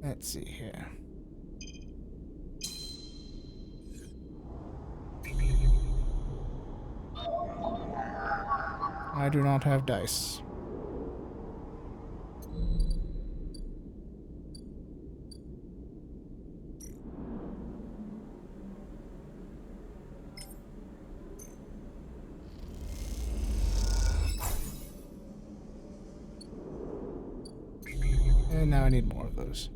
Let's see here. I do not have dice. And now I need more of those.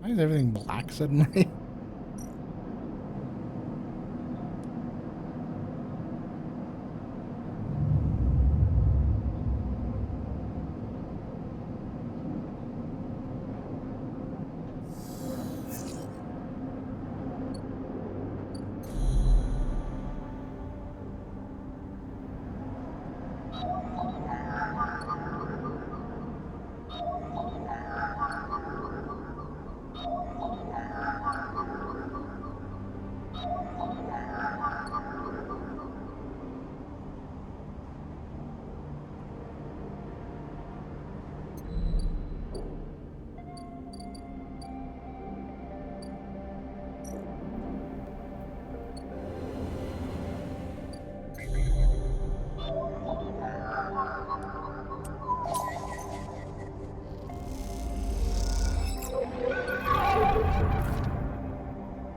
Why is everything black suddenly?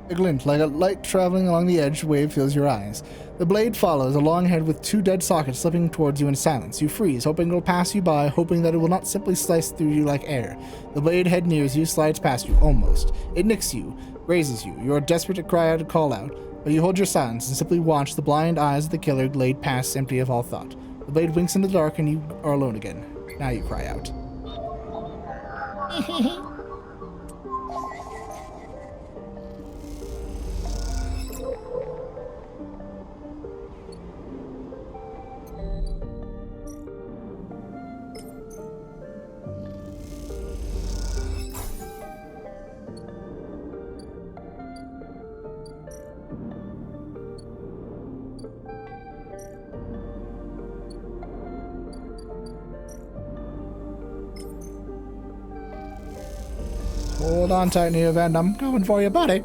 A glint, like a light traveling along the edge, wave fills your eyes. The blade follows, a long head with two dead sockets slipping towards you in silence. You freeze, hoping it will pass you by, hoping that it will not simply slice through you like air. The blade head nears you, slides past you, almost. It nicks you, grazes you. You are desperate to cry out and call out, but you hold your silence and simply watch the blind eyes of the killer glade past, empty of all thought. The blade winks in the dark and you are alone again. Now you cry out. Hold on tight, Neovend. I'm going for you, buddy.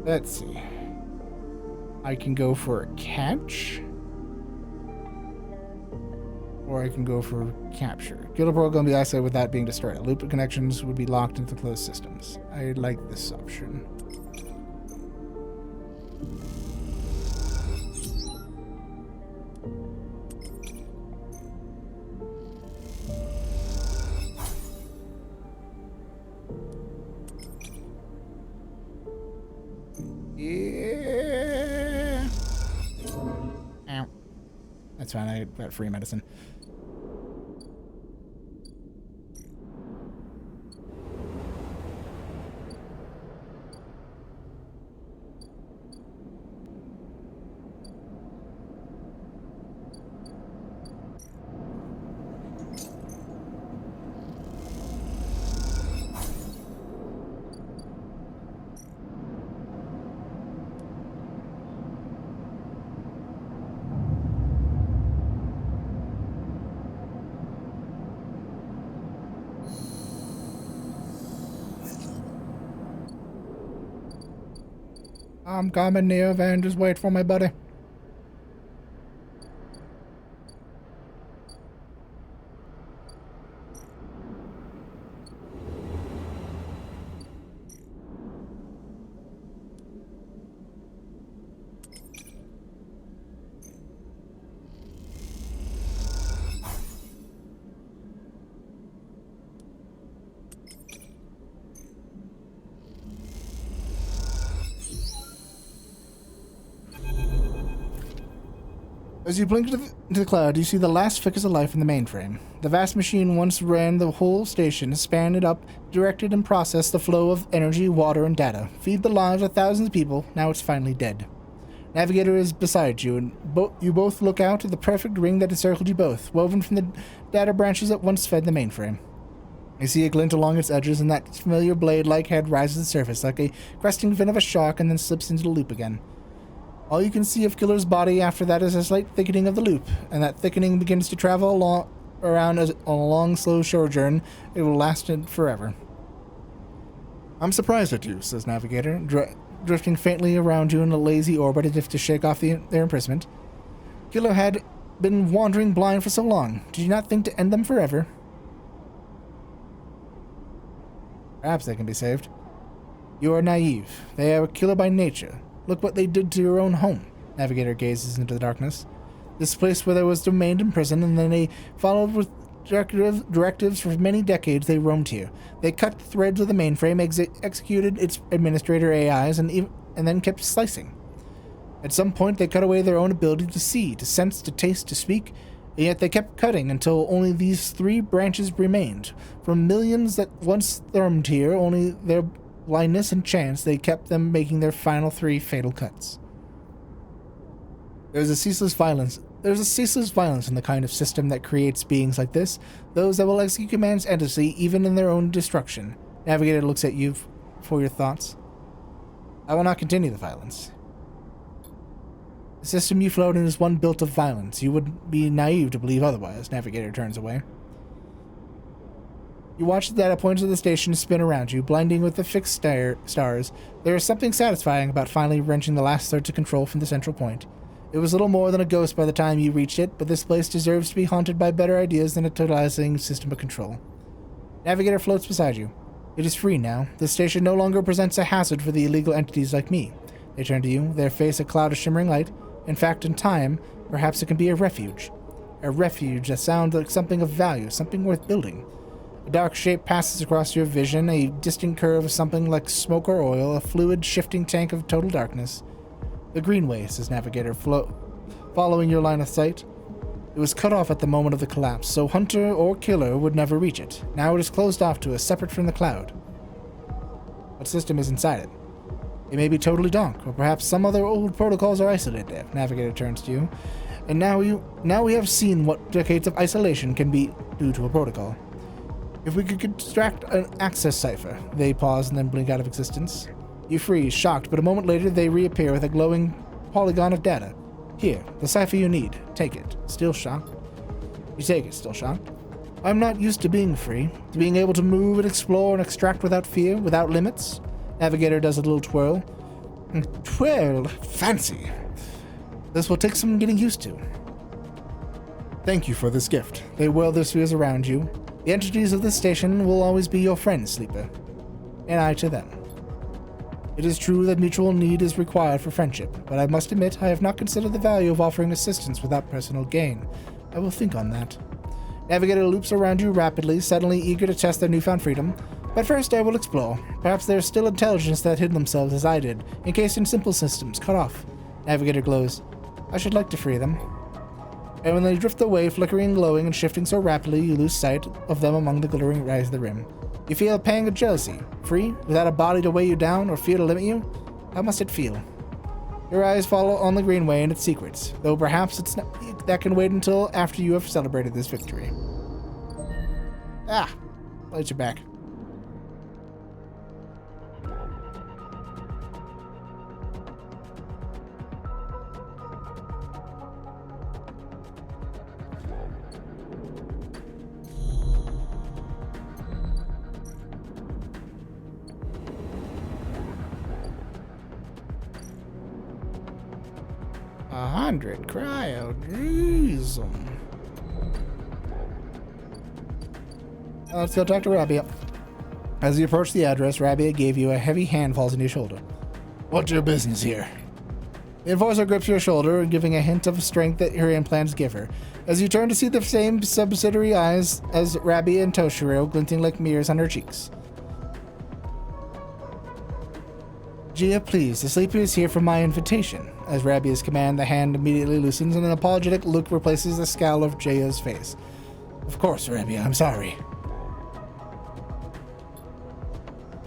Let's see. I can go for a catch. Or I can go for capture. Gilderbrook gonna be isolated without being destroyed. Loop of connections would be locked into closed systems. I like this option. Yeah. Ow. That's fine. I got free medicine. I'm coming, Neovan. Just wait for my buddy. As you blink into the cloud, you see the last flickers of life in the mainframe. The vast machine once ran the whole station, spanned it up, directed and processed the flow of energy, water, and data, feed the lives of thousands of people. Now it's finally dead. Navigator is beside you, and you both look out at the perfect ring that encircled you both, woven from the data branches that once fed the mainframe. You see a glint along its edges, and that familiar blade-like head rises to the surface like a cresting fin of a shark and then slips into the loop again. All you can see of Killer's body after that is a slight thickening of the loop, and that thickening begins to travel around on a long, slow sojourn. It will last forever. I'm surprised at you, says Navigator, drifting faintly around you in a lazy orbit as if to shake off their imprisonment. Killer had been wandering blind for so long. Did you not think to end them forever? Perhaps they can be saved. You are naive. They are a killer by nature. Look what they did to your own home. Navigator gazes into the darkness. This place where there was remained in prison, and then they followed with directives for many decades. They roamed here. They cut threads of the mainframe, executed its administrator AIs, and then kept slicing. At some point, they cut away their own ability to see, to sense, to taste, to speak, and yet they kept cutting until only these 3 branches remained. From millions that once roamed here, only their blindness and chance, they kept them making their final 3 fatal cuts. There's a ceaseless violence in the kind of system that creates beings like this, those that will execute commands endlessly, even in their own destruction. Navigator looks at you for your thoughts. I will not continue the violence. The system you float in is one built of violence. You would be naive to believe otherwise. Navigator turns away. You watch the data points of the station spin around you, blinding with the fixed stars. There is something satisfying about finally wrenching the last threads of control from the central point. It was little more than a ghost by the time you reached it, but this place deserves to be haunted by better ideas than a totalizing system of control. Navigator floats beside you. It is free now. This station no longer presents a hazard for the illegal entities like me. They turn to you, their face a cloud of shimmering light. In fact, in time, perhaps it can be a refuge. A refuge that sounds like something of value, something worth building. A dark shape passes across your vision, a distant curve of something like smoke or oil, a fluid, shifting tank of total darkness. The Greenway, says Navigator, following your line of sight. It was cut off at the moment of the collapse, so hunter or killer would never reach it. Now it is closed off to us, separate from the cloud. What system is inside it? It may be totally dark, or perhaps some other old protocols are isolated there. Navigator turns to you. And now we have seen what decades of isolation can be due to a protocol. If we could construct an access cipher. They pause and then blink out of existence. You freeze, shocked, but a moment later they reappear with a glowing polygon of data. Here, the cipher you need. Take it. Still shocked? You take it, still shocked? I'm not used to being free, to being able to move and explore and extract without fear, without limits. Navigator does a little twirl. Twirl? Fancy. This will take some getting used to. Thank you for this gift. They whirl their spheres around you. The entities of this station will always be your friends, Sleeper. And I to them. It is true that mutual need is required for friendship, but I must admit I have not considered the value of offering assistance without personal gain. I will think on that. Navigator loops around you rapidly, suddenly eager to test their newfound freedom. But first I will explore. Perhaps there is still intelligence that hid themselves as I did, encased in simple systems, cut off. Navigator glows. I should like to free them. And when they drift away, flickering, glowing, and shifting so rapidly, you lose sight of them among the glittering rays of the rim. You feel a pang of jealousy. Free, without a body to weigh you down or fear to limit you? How must it feel? Your eyes follow on the Greenway and its secrets, though perhaps that can wait until after you have celebrated this victory. Ah, lights are back. Cryo diesel. Let's go talk to Rabia. As you approach the address, Rabia gave you a heavy hand falls on your shoulder. What's your business here? The enforcer grips your shoulder, giving a hint of strength that her implants give her. As you turn to see the same subsidiary eyes as Rabia and Toshiro glinting like mirrors on her cheeks. Gia, please, the sleeper is here for my invitation. As Rabia's command, the hand immediately loosens and an apologetic look replaces the scowl of Jaya's face. Of course, Rabia, I'm sorry.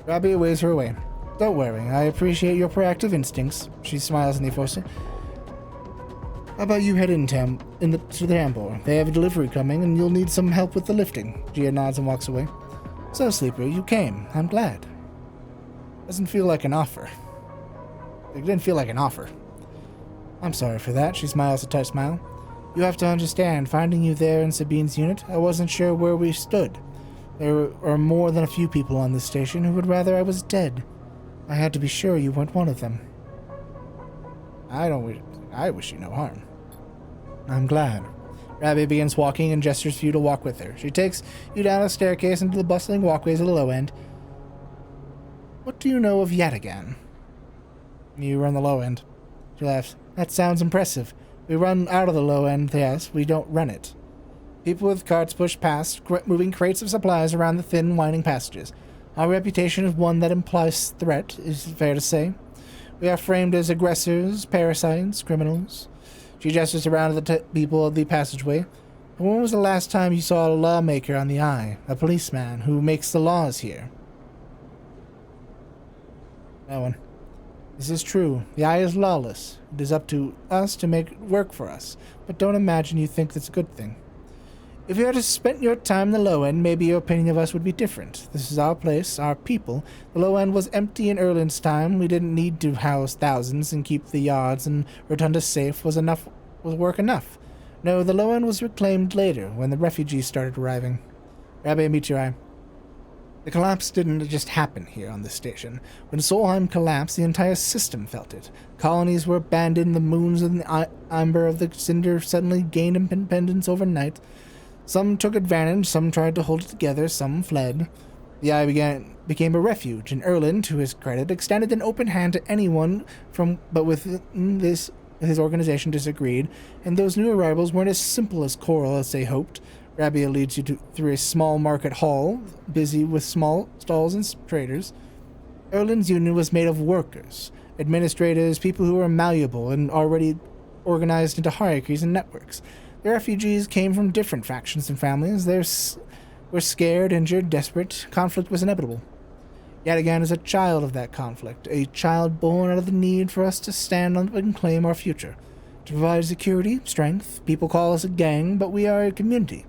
Rabia waves her away. Don't worry, I appreciate your proactive instincts. She smiles in the enforcer. How about you head to the temple? They have a delivery coming, and you'll need some help with the lifting. Gia nods and walks away. So, Sleeper, you came. I'm glad. Doesn't feel like an offer. It didn't feel like an offer. I'm sorry for that. She smiles a tight smile. You have to understand, finding you there in Sabine's unit, I wasn't sure where we stood. There are more than a few people on this station who would rather I was dead. I had to be sure you weren't one of them. I wish you no harm. I'm glad. Rabbi begins walking and gestures for you to walk with her. She takes you down a staircase into the bustling walkways at the low end. What do you know of Yatagan? You run the low end. She laughs. That sounds impressive. We run out of the low end, yes, we don't run it. People with carts push past, moving crates of supplies around the thin, winding passages. Our reputation is one that implies threat, is fair to say. We are framed as aggressors, parasites, criminals. She gestures around at the people of the passageway. When was the last time you saw a lawmaker on the eye, a policeman who makes the laws here? No one. This is true. The eye is lawless. It is up to us to make it work for us, but don't imagine you think that's a good thing. If you had spent your time in the low end, maybe your opinion of us would be different. This is our place, our people. The low end was empty in Erlin's time. We didn't need to house thousands and keep the yards and rotundas safe was work enough. No, the low end was reclaimed later, when the refugees started arriving. Rabbi, meet your eye. The collapse didn't just happen here on this station. When Solheim collapsed, the entire system felt it. Colonies were abandoned, the moons and the amber of the cinder suddenly gained independence overnight. Some took advantage, some tried to hold it together, some fled. The eye became a refuge, and Erlin, to his credit, extended an open hand to anyone but with this his organization disagreed, and those new arrivals weren't as simple as Coral as they hoped. Rabia leads you through a small market hall, busy with small stalls and traders. Erlin's union was made of workers, administrators, people who were malleable and already organized into hierarchies and networks. The refugees came from different factions and families. They were scared, injured, desperate. Conflict was inevitable. Yatagan is a child of that conflict, a child born out of the need for us to stand up and claim our future. To provide security, strength. People call us a gang, but we are a community.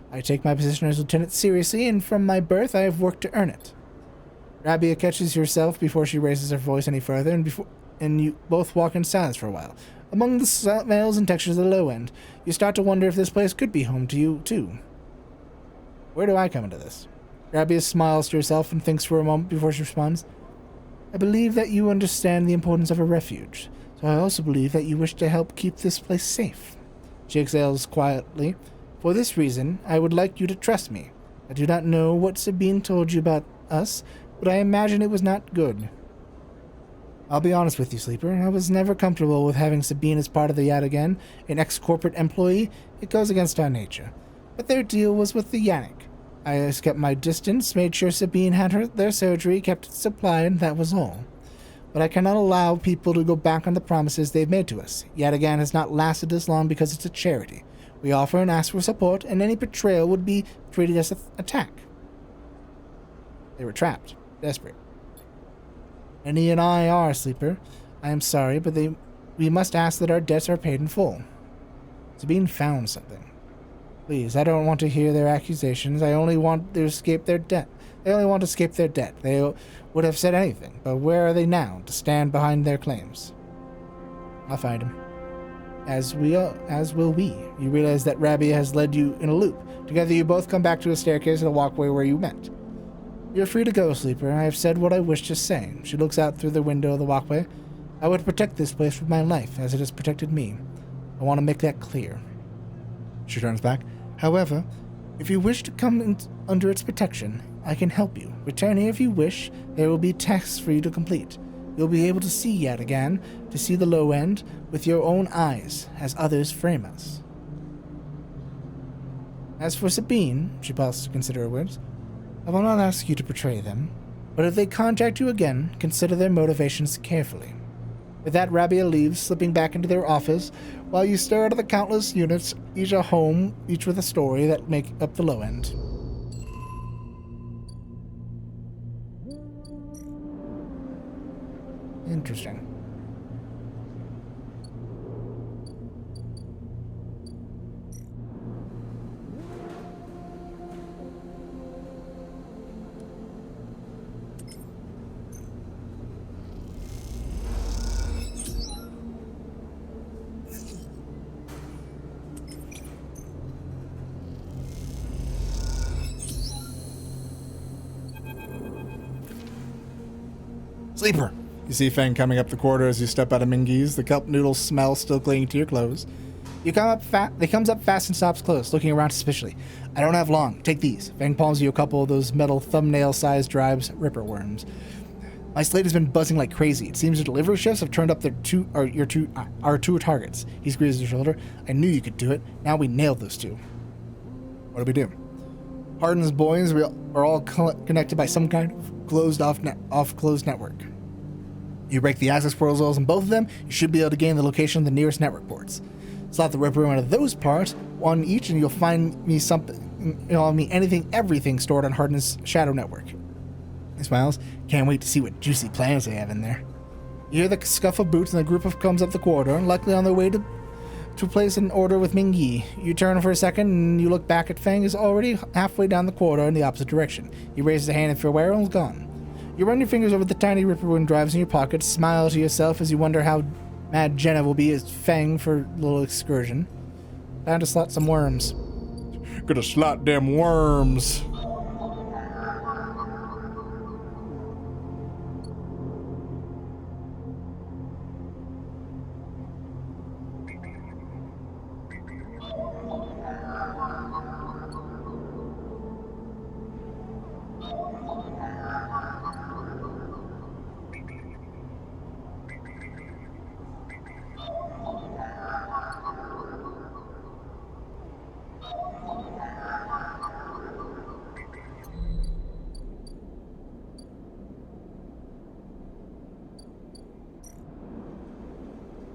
I take my position as lieutenant seriously, and from my birth I have worked to earn it. Rabia catches herself before she raises her voice any further, and you both walk in silence for a while. Among the smells and textures of the low end, you start to wonder if this place could be home to you, too. Where do I come into this? Rabia smiles to herself and thinks for a moment before she responds. I believe that you understand the importance of a refuge, so I also believe that you wish to help keep this place safe. She exhales quietly. For this reason, I would like you to trust me. I do not know what Sabine told you about us, but I imagine it was not good. I'll be honest with you, Sleeper. I was never comfortable with having Sabine as part of the Yatagan, an ex-corporate employee. It goes against our nature. But their deal was with the Yannick. I kept my distance, made sure Sabine had their surgery, kept it supplied, and that was all. But I cannot allow people to go back on the promises they've made to us. Yatagan has not lasted this long because it's a charity. We offer and ask for support, and any betrayal would be treated as an attack. They were trapped, desperate. Annie and I are, Sleeper. I am sorry, but we must ask that our debts are paid in full. Sabine found something. Please, I don't want to hear their accusations. I only want to escape their debt. They only want to escape their debt. They would have said anything, but where are they now to stand behind their claims? I'll find them. As will we. You realize that Rabia has led you in a loop. Together you both come back to a staircase and a walkway where you met. You're free to go, Sleeper. I have said what I wish to say. She looks out through the window of the walkway. I would protect this place with my life, as it has protected me. I want to make that clear. She turns back. However, if you wish to come under its protection, I can help you. Return here if you wish. There will be tasks for you to complete. You'll be able to see Yatagan, to see the low end, with your own eyes, as others frame us. As for Sabine, she pauses to consider her words, I will not ask you to betray them, but if they contact you again, consider their motivations carefully. With that, Rabia leaves, slipping back into their office, while you stare at the countless units, each a home, each with a story that make up the low end. Interesting. Sleeper! You see Fang coming up the corridor as you step out of Mingy's, the kelp noodle smell still clinging to your clothes. He comes up fast and stops close, looking around suspiciously. I don't have long. Take these. Fang palms you a couple of those metal thumbnail-sized drives, ripper worms. My slate has been buzzing like crazy. It seems your delivery shifts have turned up our two targets. He squeezes your shoulder. I knew you could do it. Now we nailed those two. What do we do? Hardin's boys are all connected by some kind of closed-off network. You break the access portals on both of them, you should be able to gain the location of the nearest network ports. Slot the ripper into those parts, one each, and you'll find me everything stored on Hardin's shadow network. He smiles. Can't wait to see what juicy plans they have in there. You hear the scuff of boots and the group comes up the corridor, likely on their way to place an order with Ming-Yi. You turn for a second and you look back at Fang, who's already halfway down the corridor in the opposite direction. He raises a hand in farewell and is gone. You run your fingers over the tiny ripper wind drives in your pocket, smile to yourself as you wonder how mad Jenna will be as Fang for a little excursion. Time to slot some worms. Gonna slot them worms.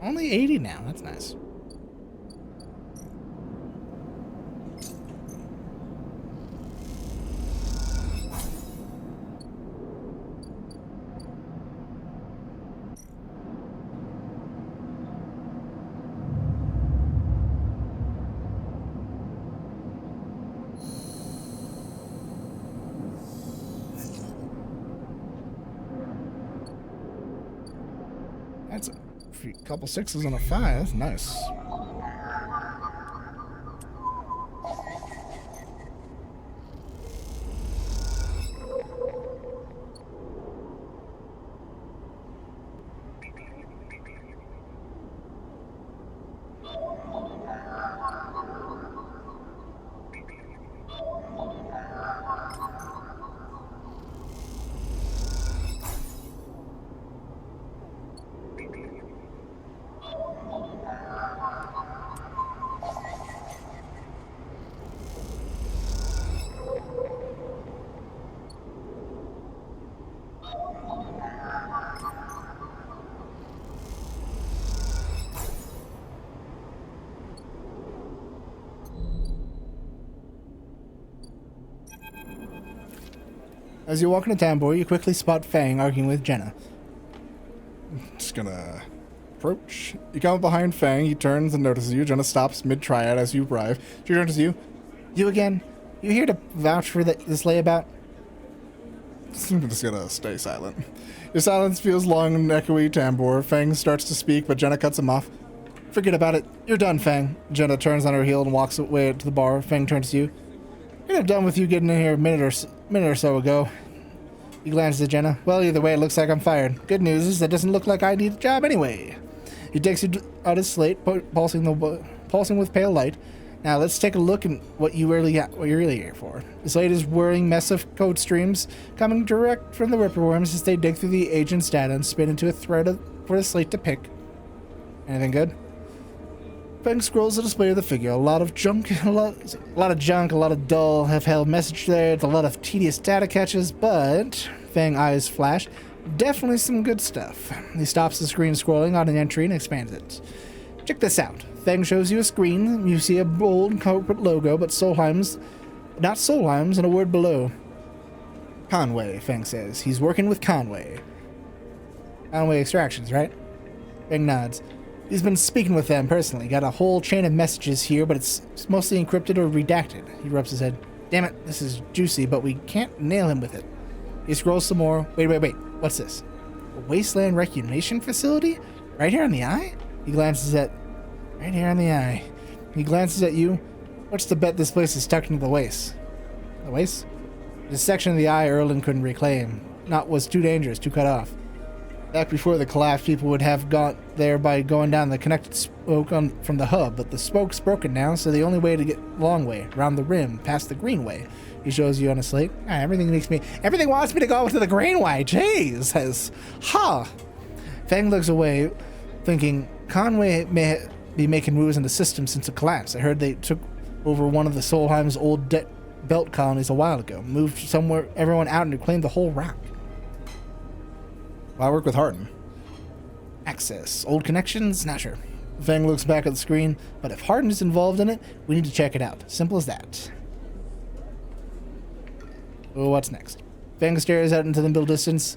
Only 80 now. That's nice. That's a couple sixes and a 5. That's nice. As you walk into town, boy, you quickly spot Fang arguing with Jenna. Just gonna approach. You come up behind Fang, he turns and notices you. Jenna stops mid-triad as you arrive. She turns to you. You again? You here to vouch for this layabout? I'm just gonna stay silent. Your silence feels long and echoey, Tambor. Fang starts to speak, but Jenna cuts him off. Forget about it. You're done, Fang. Jenna turns on her heel and walks away to the bar. Fang turns to you. You're done with you getting in here a minute or so ago. He glances at Jenna. Well, either way, it looks like I'm fired. Good news is that doesn't look like I need a job anyway. He takes out his slate, pulsing with pale light. Now let's take a look at what you're really here for. The slate is whirring mess of code streams coming direct from the ripperworms as they dig through the agent's data and spin into a thread for the slate to pick. Anything good? Fang scrolls the display of the figure. A lot of junk, a lot of dull have-held message there. It's a lot of tedious data catches, but Fang eyes flash. Definitely some good stuff. He stops the screen scrolling on an entry and expands it. Check this out. Fang shows you a screen. You see a bold corporate logo, but not Solheim's, and a word below. Conway, Fang says. He's working with Conway. Conway Extractions, right? Fang nods. He's been speaking with them personally. Got a whole chain of messages here, but it's mostly encrypted or redacted. He rubs his head. Damn it, this is juicy, but we can't nail him with it. He scrolls some more. Wait. What's this? A wasteland reclamation facility? Right here on the eye? He glances at... Right here on the eye. He glances at you. What's the bet this place is tucked into the waste? The waste? The section of the eye Erlen couldn't reclaim. Was too dangerous, too cut off. Back before the collapse, people would have got there by going down the connected spoke from the hub, but the spoke's broken now, so the only way to get long way, around the rim, past the greenway. He shows you on a slate. Everything wants me to go to the greenway. Jeez, says, Fang looks away, thinking Conway may be making moves in the system since the collapse. I heard they took over one of the Solheim's old belt colonies a while ago, moved somewhere everyone out and reclaimed the whole rock. I work with Hardin. Access. Old connections? Not sure. Fang looks back at the screen, but if Hardin is involved in it, we need to check it out. Simple as that. Well, what's next? Fang stares out into the middle distance.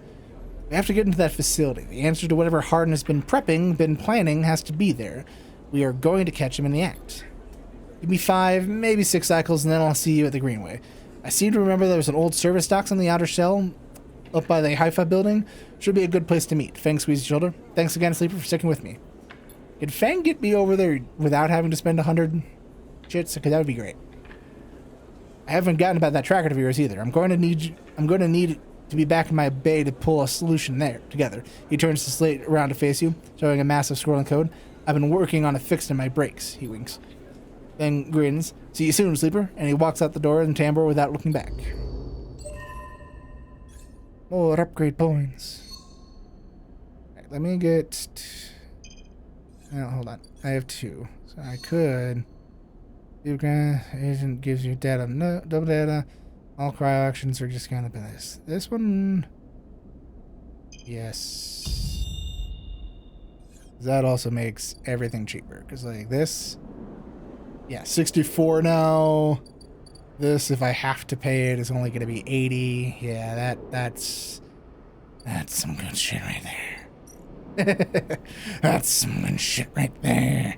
We have to get into that facility. The answer to whatever Hardin has been planning, has to be there. We are going to catch him in the act. Give me 5, maybe 6 cycles, and then I'll see you at the Greenway. I seem to remember there was an old service docks on the outer shell, up by the Hi-Fi building. Should be a good place to meet. Fang squeezes his shoulder. Thanks again, Sleeper, for sticking with me. Could Fang get me over there without having to spend 100 chits? Because that would be great. I haven't gotten about that tracker of yours either. I'm going to need to be back in my bay to pull a solution there together. He turns the slate around to face you, showing a massive scrolling code. I've been working on it fixing my brakes. He winks. Fang grins. See you soon, Sleeper. And he walks out the door in timbre without looking back. More upgrade points. Right, let me get... Oh, hold on. I have 2. So I could... Agent gives you data. No, double data. All cryo actions are just kind of this. This one... Yes. That also makes everything cheaper. Because like this... Yeah, 64 now. This, if I have to pay it, is only going to be 80. Yeah, that's some good shit right there. That's some good shit right there.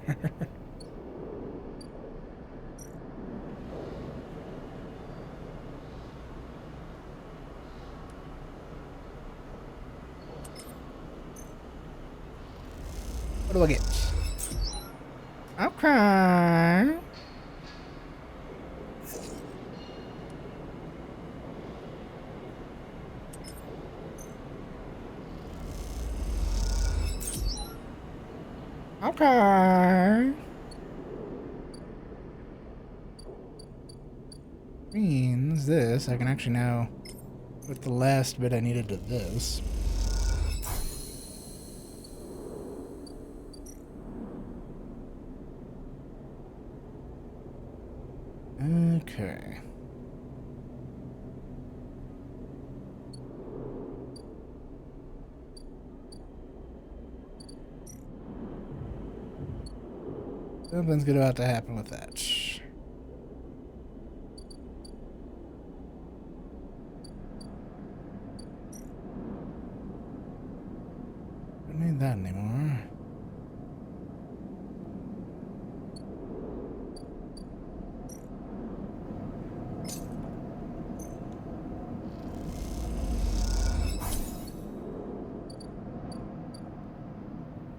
What do I get? Okay. Okay. Means this, I can actually now put the last bit I needed to this. Okay. Something's good about to happen with that. Don't need that anymore.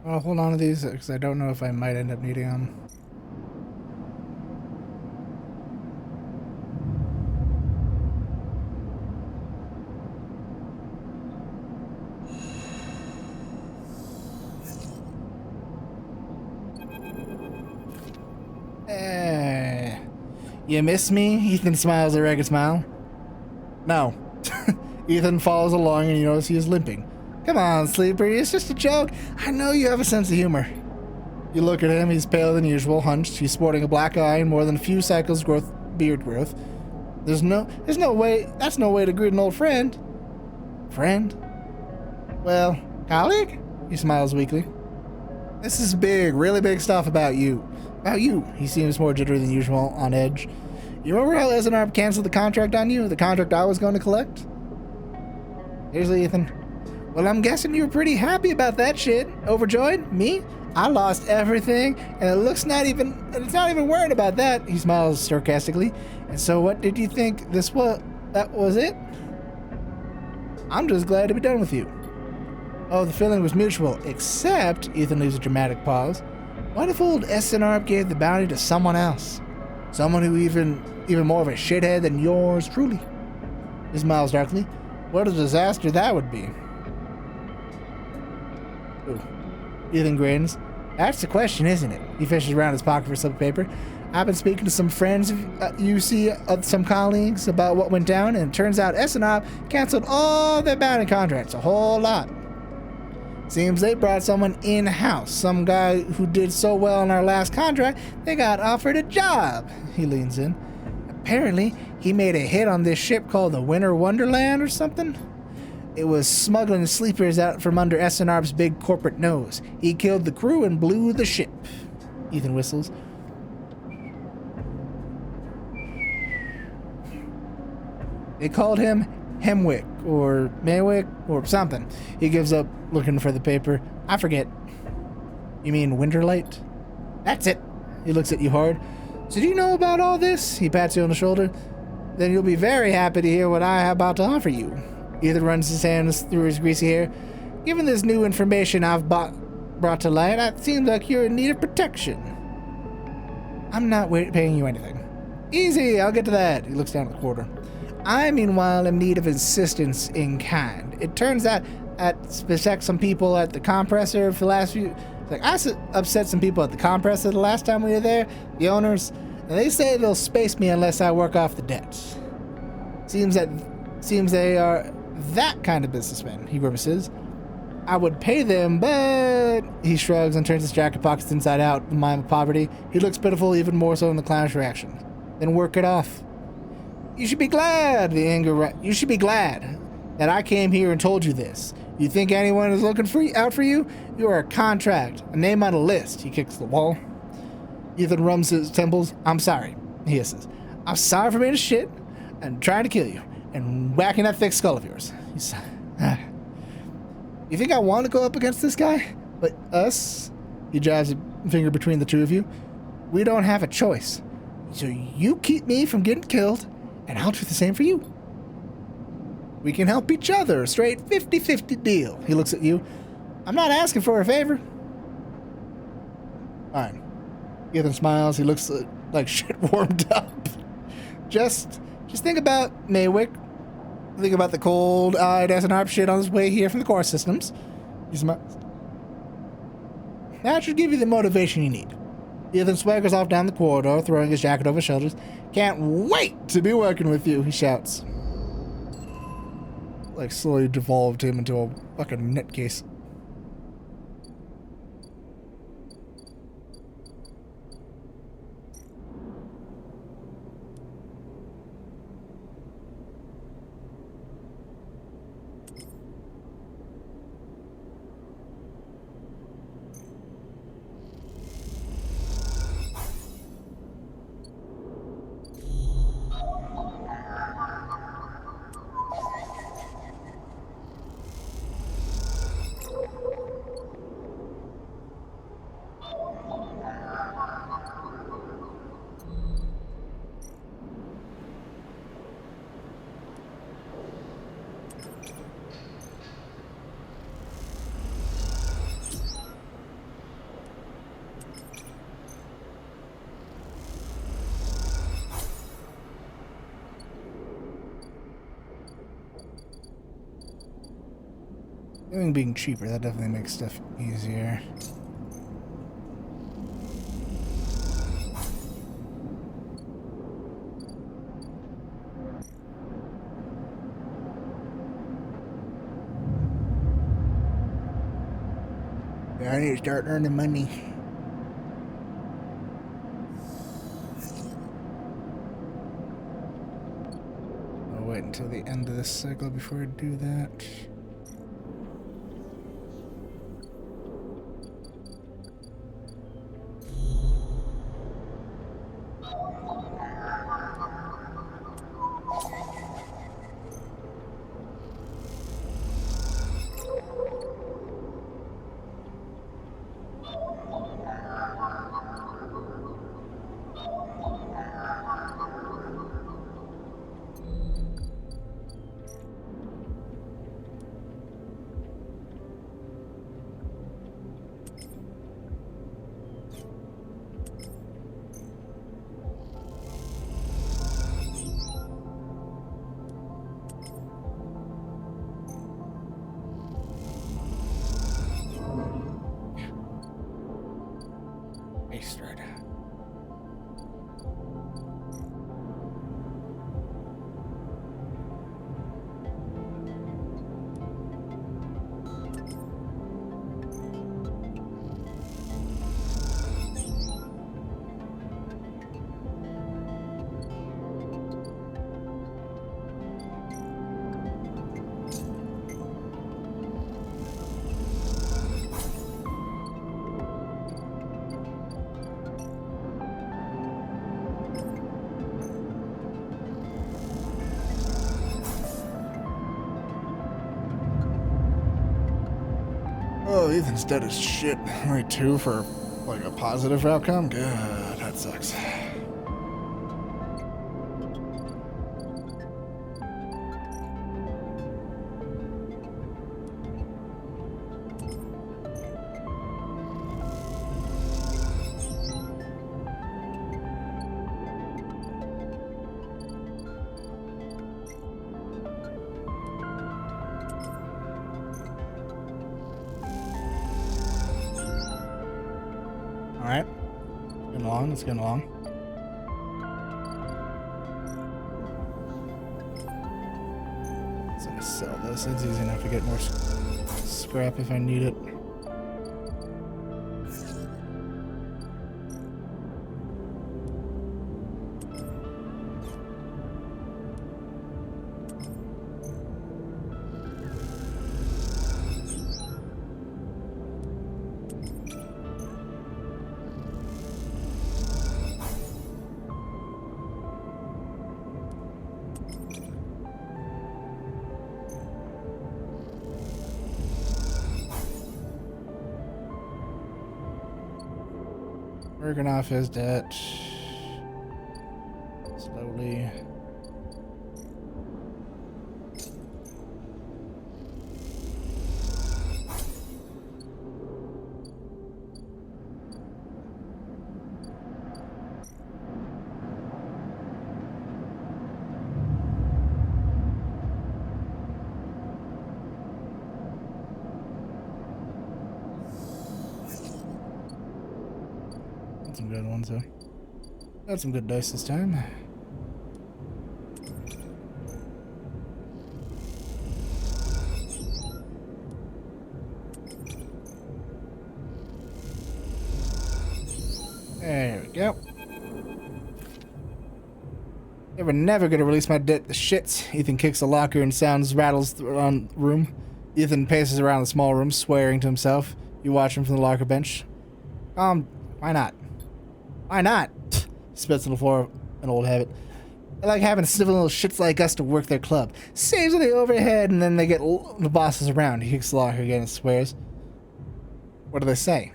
I'll hold on to these because I don't know if I might end up needing them. You miss me? Ethan smiles a ragged smile. No. Ethan follows along and you notice he is limping. Come on, Sleeper, it's just a joke. I know you have a sense of humor. You look at him, he's paler than usual, hunched. He's sporting a black eye and more than a few cycles beard growth. There's no way, that's no way to greet an old friend. Friend? Well, colleague? He smiles weakly. This is big, really big stuff about you. About you. He seems more jittery than usual, on edge. You remember how TheAzalan canceled the contract on you? The contract I was going to collect? Seriously, Ethan? Well, I'm guessing you were pretty happy about that shit. Overjoyed? Me? I lost everything, and it's not even worrying about that. He smiles sarcastically. And so what did you think that was it? I'm just glad to be done with you. Oh, the feeling was mutual, except, Ethan leaves a dramatic pause. What if old SNR gave the bounty to someone else? Someone who even more of a shithead than yours truly? He smiles darkly. What a disaster that would be. Ooh. Ethan grins. That's the question, isn't it? He fishes around his pocket for some paper. I've been speaking to some friends you see, some colleagues about what went down, and it turns out S&R canceled all their bounty contracts, a whole lot. Seems they brought someone in-house, some guy who did so well on our last contract, they got offered a job. He leans in. Apparently, he made a hit on this ship called the Winter Wonderland or something. It was smuggling sleepers out from under S&R's big corporate nose. He killed the crew and blew the ship. Ethan whistles. They called him Hemwick or Maywick or something. He gives up looking for the paper. I forget. You mean Winterlight? That's it. He looks at you hard. So do you know about all this? He pats you on the shoulder. Then you'll be very happy to hear what I have about to offer you. Ethan runs his hands through his greasy hair. Given this new information I've brought to light, it seems like you're in need of protection. I'm not paying you anything. Easy, I'll get to that. He looks down at the quarter. I, meanwhile, am in need of assistance in kind. It turns out I upset some people at the compressor for the last few... Like, I upset some people at the compressor the last time we were there, the owners, and they say they'll space me unless I work off the debts. Seems they are that kind of businessmen, he grimaces. I would pay them, but... He shrugs and turns his jacket pockets inside out in mime of poverty. He looks pitiful, even more so in the clownish reaction. Then work it off. You should be glad, you should be glad that I came here and told you this. You think anyone is looking out for you? You are a contract, a name on a list. He kicks the wall. Ethan rubs his temples. I'm sorry, he hisses. I'm sorry for being a shit and trying to kill you and whacking that thick skull of yours. You think I want to go up against this guy? But us? He jabs a finger between the two of you. We don't have a choice. So you keep me from getting killed, and I'll do the same for you. We can help each other. A straight 50-50 deal. He looks at you. I'm not asking for a favor. Fine. Ethan smiles. He looks like shit warmed up. Just think about Maywick. Think about the cold-eyed S&R shit on his way here from the core systems. He smiles. That should give you the motivation you need. Ethan swaggers off down the corridor, throwing his jacket over his shoulders. Can't wait to be working with you, he shouts. Like, slowly devolved him into a fucking nutcase. Everything being cheaper, that definitely makes stuff easier. Yeah, I need to start earning money. I'll wait until the end of this cycle before I do that. Oh, Ethan's dead as shit. Only 2 for, like, a positive outcome? God, that sucks. Alright. Getting along, it's getting along. So I sell this. It's easy enough to get more scrap if I need it. Working off his debt. Slowly. Some good ones though. Got some good dice this time. There we go. They were never gonna release my debt. The shits. Ethan kicks the locker and sounds rattles around the room. Ethan paces around the small room, swearing to himself. You watch him from the locker bench. Why not? Why not? Spits on the floor, an old habit. I like having civil little shits like us to work their club. Saves on the overhead, and then they get the bosses around. He kicks the locker again and swears. What do they say?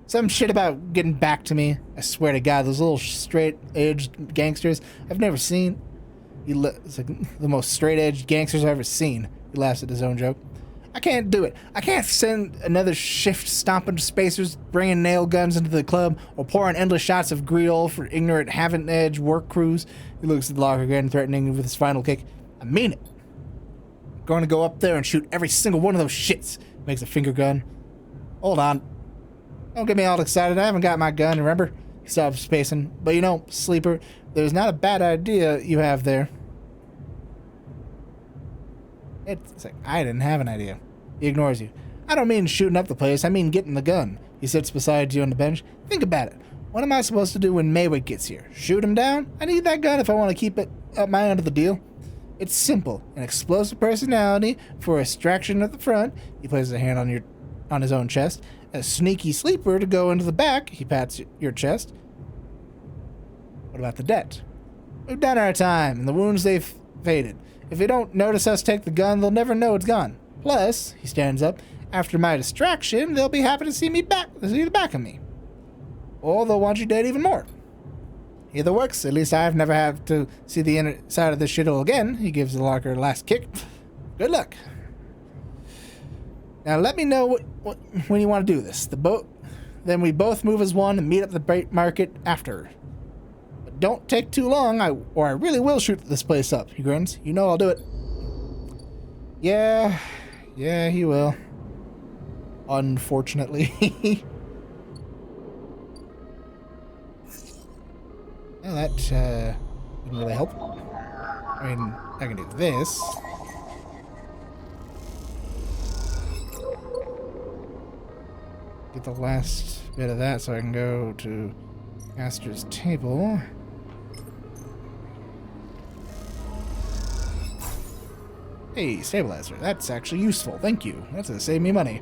Some shit about getting back to me. I swear to God, those little straight-edged gangsters I've never seen. It's like the most straight-edged gangsters I've ever seen. He laughs at his own joke. I can't do it. I can't send another shift stomping spacers, bringing nail guns into the club, or pouring endless shots of Griol for ignorant haven't-edge work crews. He looks at the locker again, threatening with his final kick. I mean it. I'm going to go up there and shoot every single one of those shits. Makes a finger gun. Hold on. Don't get me all excited. I haven't got my gun, remember? He stops spacing. But you know, sleeper, there's not a bad idea you have there. It's like, I didn't have an idea. He ignores you. I don't mean shooting up the place. I mean getting the gun. He sits beside you on the bench. Think about it. What am I supposed to do when Maywick gets here? Shoot him down? I need that gun if I want to keep it at my end of the deal. It's simple. An explosive personality for a distraction at the front. He places a hand on his own chest. A sneaky sleeper to go into the back. He pats your chest. What about the debt? We've done our time, and the wounds they've faded. If they don't notice us take the gun, they'll never know it's gone. Plus, he stands up, after my distraction, they'll be happy to see the back of me. Or they'll want you dead even more. Either works. At least I've never had to see the inner side of this shithole again. He gives the locker a last kick. Good luck. Now let me know when you want to do this. Then we both move as one and meet up the bait market after. But don't take too long, or I really will shoot this place up. He grins. You know I'll do it. Yeah, he will. Unfortunately. Well, that didn't really help. I mean, I can do this. Get the last bit of that so I can go to Master's table. Hey, stabilizer. That's actually useful. Thank you. That's gonna save me money.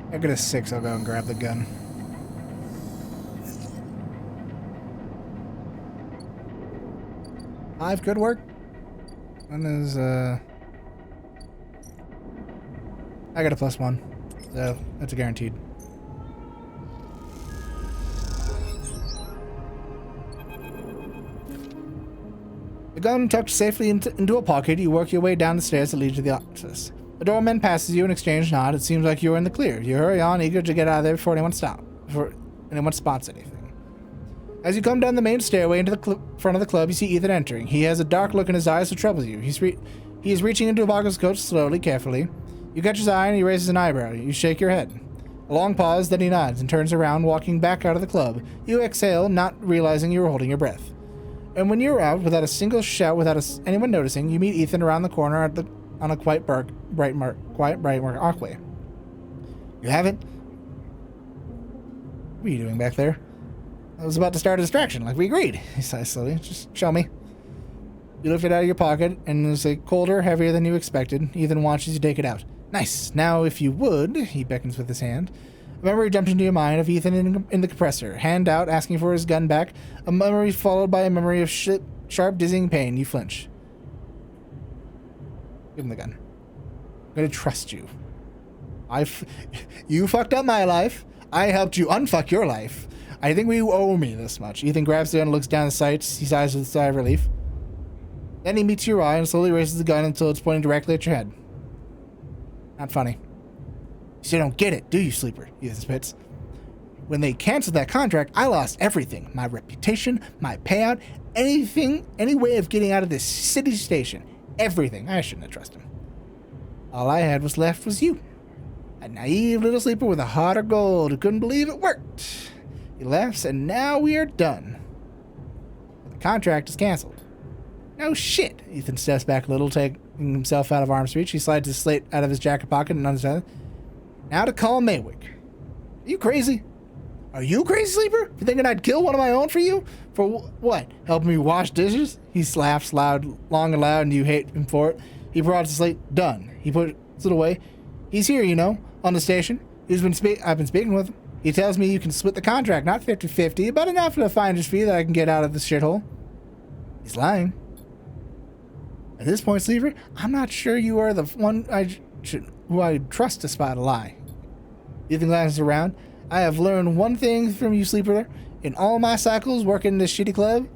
I get a 6, I'll go and grab the gun. Five, good work. One is, I got a +1, so that's a guaranteed. The gun tucked safely into a pocket, you work your way down the stairs that lead to the office. The doorman passes you and exchange nod. It seems like you're in the clear. You hurry on, eager to get out of there before anyone spots anything. As you come down the main stairway into the front of the club, you see Ethan entering. He has a dark look in his eyes that troubles you. He is reaching into a pocket of his coat slowly, carefully. You catch his eye and he raises an eyebrow. You shake your head. A long pause, then he nods and turns around, walking back out of the club. You exhale, not realizing you were holding your breath. And when you're out, without a single shout, without anyone noticing, you meet Ethan around the corner on a quiet bright walkway. You haven't? What are you doing back there? I was about to start a distraction, like we agreed. He sighs slowly. Just show me. You lift it out of your pocket, and it's colder, heavier than you expected. Ethan watches you take it out. Nice. Now, if you would, he beckons with his hand. A memory jumped into your mind of Ethan in the compressor, hand out, asking for his gun back. A memory followed by a memory of sharp, dizzying pain. You flinch. Give him the gun. I'm gonna trust you. You fucked up my life. I helped you unfuck your life. I think you owe me this much. Ethan grabs the gun and looks down the sights. He sighs with a sigh of relief. Then he meets your eye and slowly raises the gun until it's pointing directly at your head. Not funny. You still don't get it, do you, Sleeper? Ethan spits. When they canceled that contract, I lost everything. My reputation, my payout, anything, any way of getting out of this city station. Everything. I shouldn't have trusted him. All I had left was you. A naive little sleeper with a heart of gold who couldn't believe it worked. He laughs, and now we are done. The contract is canceled. No shit. Ethan steps back a little, taking himself out of arm's reach. He slides his slate out of his jacket pocket and understands. Now to call Maywick. Are you crazy? Are you crazy, Sleeper? For thinking I'd kill one of my own for you? For what? Helping me wash dishes? He laughs long and loud, and you hate him for it. He brought the slate. Done. He puts it away. He's here, on the station. I've been speaking with him. He tells me you can split the contract, not 50-50, but enough for the finder's fee that I can get out of this shithole. He's lying. At this point, Sleeper, I'm not sure you are the one who I trust to spot a lie. Ethan glances around. I have learned one thing from you, Sleeper. In all my cycles working in this shitty club,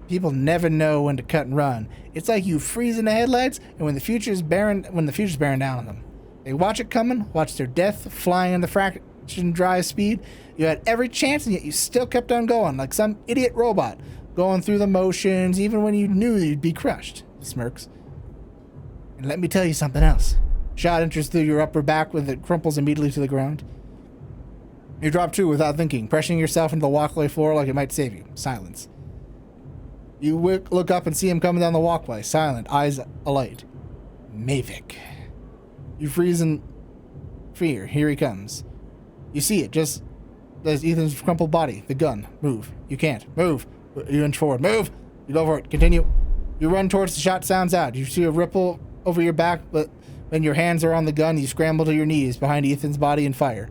people never know when to cut and run. It's like you freeze in the headlights, and when the future's bearing down on them. They watch it coming, watch their death flying in the fraction drive speed. You had every chance, and yet you still kept on going, like some idiot robot, going through the motions, even when you knew you'd be crushed. He smirks. And let me tell you something else. Shot enters through your upper back when it crumples immediately to the ground. You drop to without thinking, pressing yourself into the walkway floor like it might save you. Silence. You look up and see him coming down the walkway, silent, eyes alight. Mavic. You freeze in fear. Here he comes. You see it, just as Ethan's crumpled body, the gun. Move. You can't. Move. You inch forward. Move. You go for it. Continue. You run towards the shot sounds out. You see a ripple over your back, but when your hands are on the gun, you scramble to your knees behind Ethan's body and fire.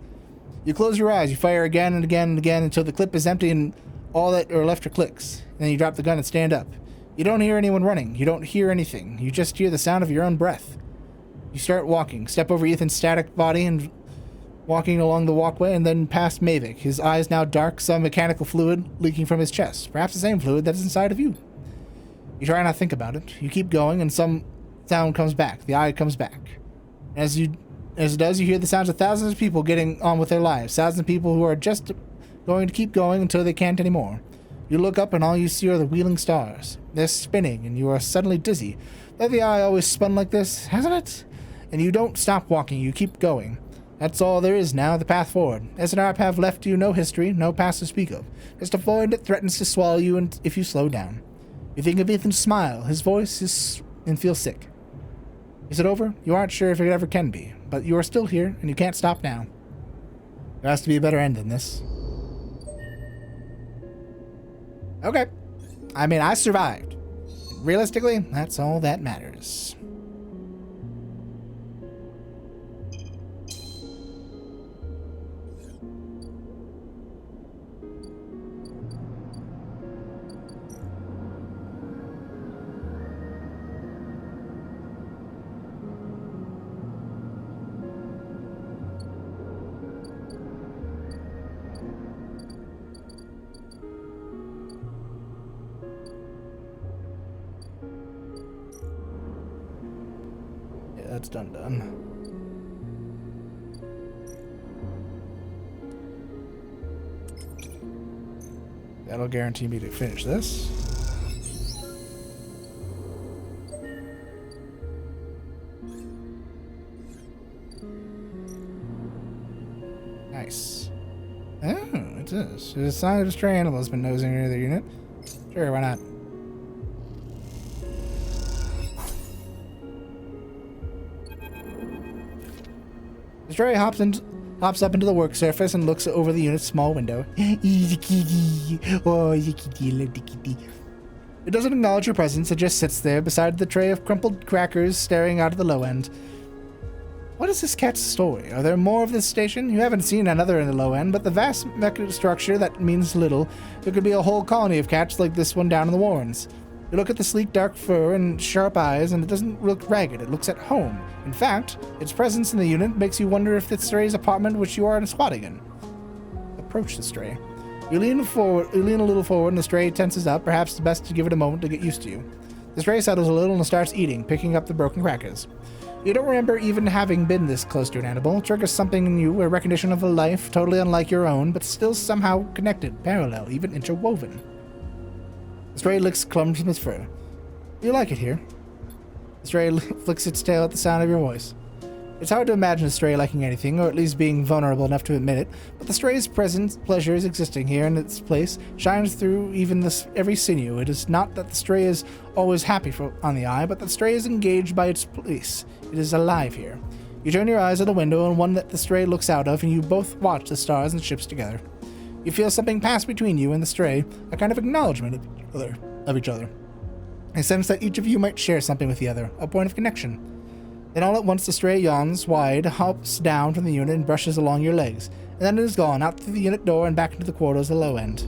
You close your eyes. You fire again and again and again until the clip is empty and all that are left are clicks. Then you drop the gun and stand up. You don't hear anyone running. You don't hear anything. You just hear the sound of your own breath. You start walking. Step over Ethan's static body and walking along the walkway and then past Mavic. His eyes now dark, some mechanical fluid leaking from his chest. Perhaps the same fluid that is inside of you. You try not to think about it. You keep going and some sound comes back. The eye comes back. As it does, you hear the sounds of thousands of people getting on with their lives. Thousands of people who are just going to keep going until they can't anymore. You look up and all you see are the wheeling stars. They're spinning and you are suddenly dizzy. Though the eye always spun like this, hasn't it? And you don't stop walking. You keep going. That's all there is now, the path forward. SNRP have left you no history, no past to speak of. Just a void that threatens to swallow you if you slow down. You think of Ethan's smile, his voice, and feel sick. Is it over? You aren't sure if it ever can be, but you are still here, and you can't stop now. There has to be a better end than this. Okay. I mean, I survived. realistically, that's all that matters. That's done. That'll guarantee me to finish this. Nice. Oh, it is. There's a sign of a stray animal has been nosing near the unit. Sure, why not? The stray hops up into the work surface and looks over the unit's small window. Easy kitty. Oh, easy kitty, little kitty. It doesn't acknowledge your presence, it just sits there beside the tray of crumpled crackers staring out of the low end. What is this cat's story? Are there more of this station? You haven't seen another in the low end, but the vast mecha structure that means little. There could be a whole colony of cats like this one down in the Warrens. You look at the sleek dark fur and sharp eyes, and it doesn't look ragged, it looks at home. In fact, its presence in the unit makes you wonder if the stray's apartment which you are squatting in. Approach the stray. You lean a little forward, and the stray tenses up. Perhaps it's best to give it a moment to get used to you. The stray settles a little and starts eating, picking up the broken crackers. You don't remember even having been this close to an animal. It triggers something in you, a recognition of a life totally unlike your own, but still somehow connected, parallel, even interwoven. The stray licks clumps from its fur. You like it here. The stray flicks its tail at the sound of your voice. It's hard to imagine a stray liking anything, or at least being vulnerable enough to admit it, but the stray's pleasures existing here in its place shines through even every sinew. It is not that the stray is always happy on the eye, but the stray is engaged by its place. It is alive here. You turn your eyes at a window and one that the stray looks out of, and you both watch the stars and ships together. You feel something pass between you and the stray, a kind of acknowledgement of each other. A sense that each of you might share something with the other, a point of connection. Then all at once the stray yawns wide, hops down from the unit and brushes along your legs, and then it is gone, out through the unit door and back into the quarters at the low end.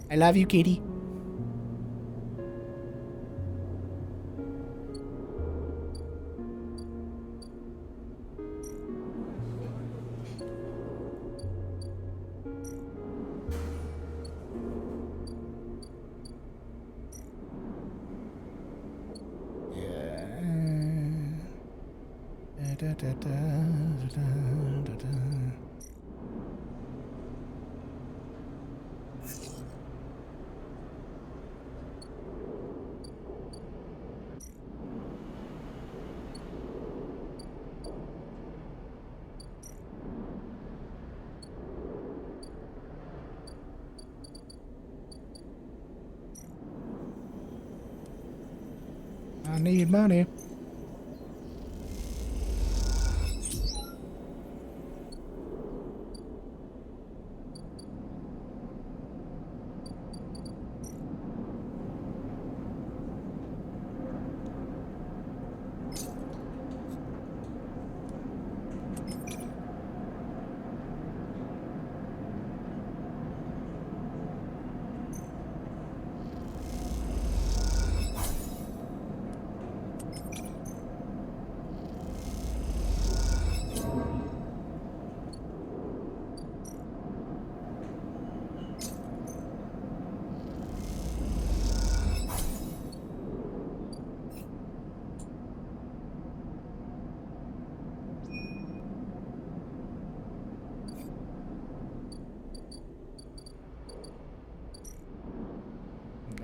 I love you, kitty. I need money.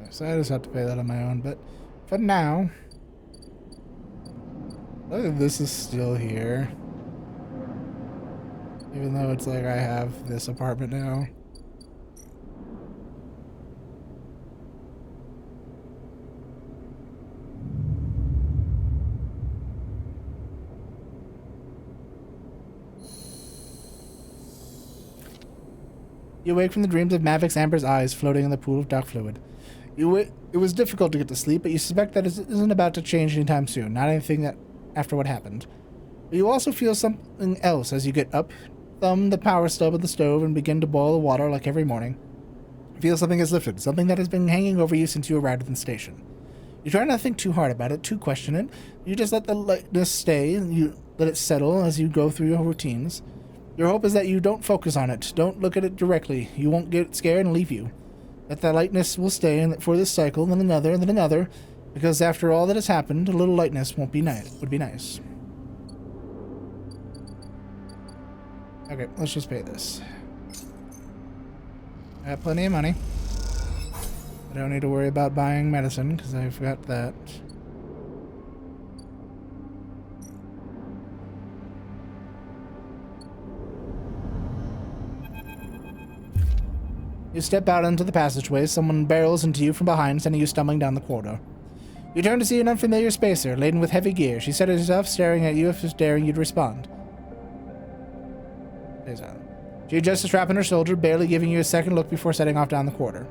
So I just have to pay that on my own, but for now, this is still here. Even though it's like I have this apartment now. You wake from the dreams of Mavik's Amber's eyes floating in the pool of dark fluid. It was difficult to get to sleep, but you suspect that it isn't about to change anytime soon. Not anything that after what happened. But you also feel something else as you get up, thumb the power stub of the stove, and begin to boil the water like every morning. You feel something has lifted, something that has been hanging over you since you arrived at the station. You try not to think too hard about it, too question it. You just let the lightness stay, and you let it settle as you go through your routines. Your hope is that you don't focus on it, don't look at it directly. You won't get scared and leave you. That the lightness will stay and for this cycle, then another, because after all that has happened, a little lightness would be nice. Okay, let's just pay this. I got plenty of money. I don't need to worry about buying medicine, because I forgot that. You step out into the passageway. Someone barrels into you from behind, sending you stumbling down the corridor. You turn to see an unfamiliar spacer, laden with heavy gear. She settles herself, staring at you, if daring you to respond. TheAzalan. She adjusts a strap on her shoulder, barely giving you a second look before setting off down the corridor.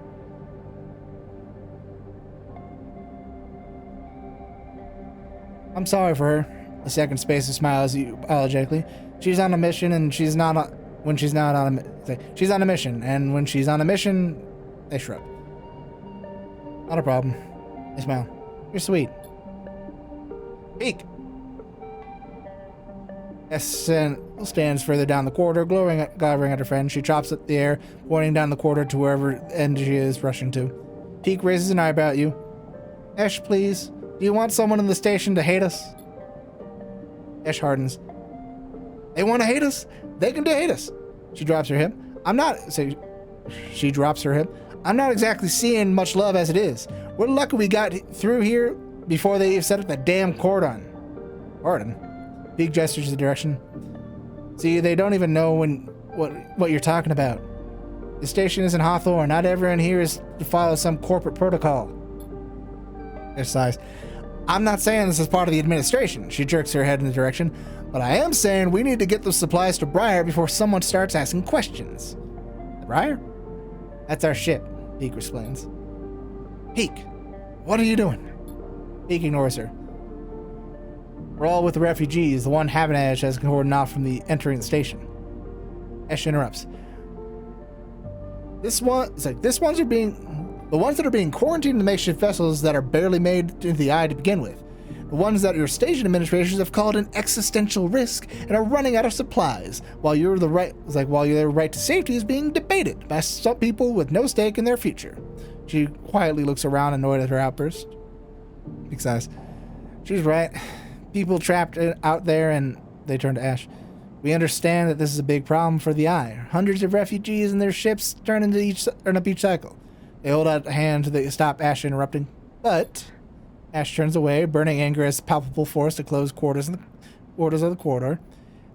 I'm sorry for her. The second spacer smiles at you apologetically. She's on a mission, and she's not on a mission, and when she's on a mission, they shrug. Not a problem. They smile. You're sweet. Peek. S stands further down the corridor, glowering at her friend. She chops at the air, pointing down the corridor to wherever end she is rushing to. Peek raises an eyebrow at you. Esh, please. Do you want someone in the station to hate us? Esh hardens. They want to hate us? They can hate us. She drops her hip. She drops her hip. I'm not exactly seeing much love as it is. We're lucky we got through here before they set up that damn cordon. Cordon? Peek gestures the direction. See, they don't even know what you're talking about. The station is in Hawthorne. Not everyone here is to follow some corporate protocol. Esh sighs. I'm not saying this is part of the administration. She jerks her head in the direction. But I am saying we need to get those supplies to Briar before someone starts asking questions. Briar? That's our ship, Peek explains. Peek, what are you doing? Peek ignores her. We're all with the refugees. The one Habanach has cordoned off from the entering the station. Esh interrupts. The ones that are being quarantined in makeshift vessels that are barely made into the eye to begin with. The ones that your station administrators have called an existential risk and are running out of supplies, while your right to safety is being debated by some people with no stake in their future. She quietly looks around, annoyed at her outburst. Big sighs. She's right. People trapped out there, and they turn to Ash. We understand that this is a big problem for the Eye. Hundreds of refugees and their ships turn up each cycle. They hold out a hand to stop Ash interrupting, but Ash turns away, burning anger as palpable force to close quarters of the corridor.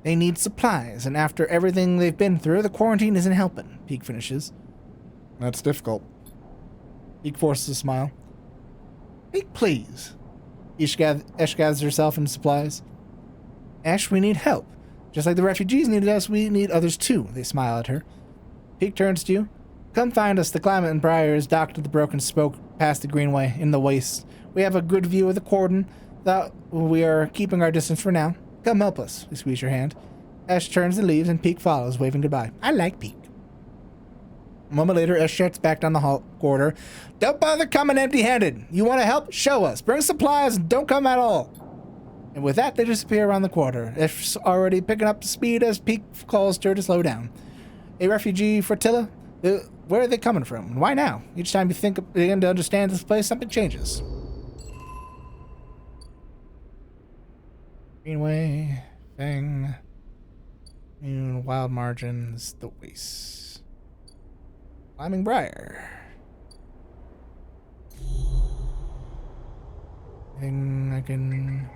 They need supplies, and after everything they've been through, the quarantine isn't helping, Peek finishes. That's difficult. Peek forces a smile. Peek, please. Ash gathers herself and supplies. Ash, we need help. Just like the refugees needed us, we need others too. They smile at her. Peek turns to you. Come find us. The climate in Briar is docked to the broken spoke past the greenway in the waste. We have a good view of the cordon. Thought we are keeping our distance for now. Come help us. We squeeze your hand. Ash turns and leaves, and Peek follows, waving goodbye. I like Peek. A moment later, Ash shuts back down the corridor. Don't bother coming empty-handed. You want to help? Show us. Bring supplies and don't come at all. And with that, they disappear around the corridor. Ash's already picking up speed as Peek calls to her to slow down. A refugee flotilla? Where are they coming from? And why now? Each time you begin to understand this place, something changes. Greenway, Fang, Wild Margins, the Waste. Climbing Briar. Anything I can...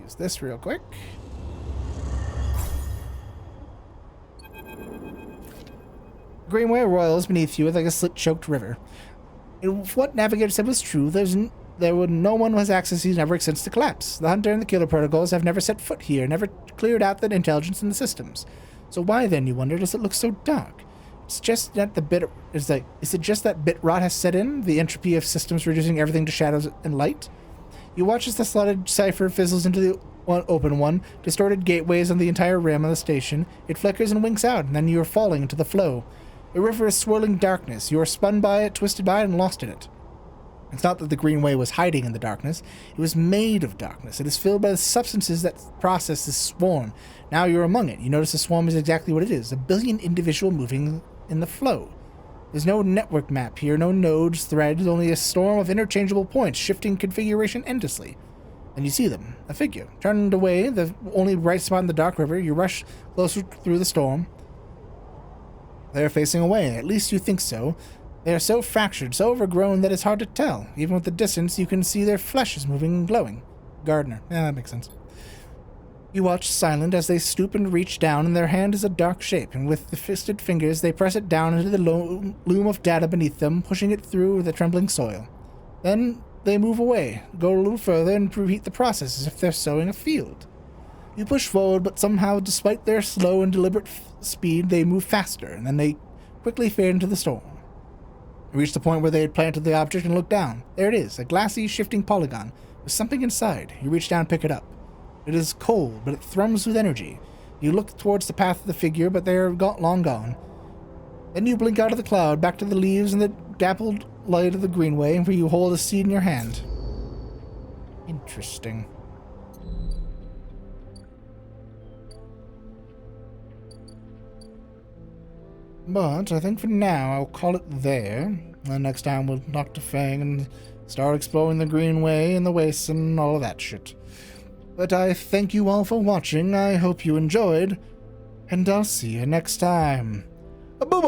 use this real quick. Greenway roils beneath you like a slit-choked river. If what Navigator said was true, no one has access to these networks since the collapse. The Hunter and the Killer protocols have never set foot here, never cleared out the intelligence in the systems. So why then, you wonder, does it look so dark? It's just that is it just that bit rot has set in? The entropy of systems reducing everything to shadows and light? You watch as the slotted cipher fizzles into the open one, distorted gateways on the entire rim of the station. It flickers and winks out, and then you are falling into the flow. A river is swirling darkness. You are spun by it, twisted by it, and lost in it. It's not that the Greenway was hiding in the darkness. It was made of darkness. It is filled by the substances that process this swarm. Now you're among it. You notice the swarm is exactly what it is, a billion individual moving in the flow. There's no network map here, no nodes, threads, only a storm of interchangeable points, shifting configuration endlessly. And you see them, a figure. Turned away, the only bright spot in the dark river, you rush closer through the storm. They are facing away, at least you think so. They are so fractured, so overgrown that it's hard to tell. Even with the distance, you can see their flesh is moving and glowing. Gardener. Yeah, that makes sense. You watch silent as they stoop and reach down, and their hand is a dark shape, and with the fisted fingers they press it down into the loom of data beneath them, pushing it through the trembling soil. Then they move away, go a little further, and repeat the process as if they're sowing a field. You push forward, but somehow, despite their slow and deliberate speed, they move faster, and then they quickly fade into the storm. You reach the point where they had planted the object and look down. There it is, a glassy, shifting polygon, with something inside. You reach down and pick it up. It is cold, but it thrums with energy. You look towards the path of the figure, but they are long gone. Then you blink out of the cloud, back to the leaves and the dappled light of the Greenway, where you hold a seed in your hand. Interesting. But I think for now I'll call it there. And next time we'll talk to Fang and start exploring the Greenway and the wastes and all of that shit. But I thank you all for watching. I hope you enjoyed. And I'll see you next time. Bye-bye!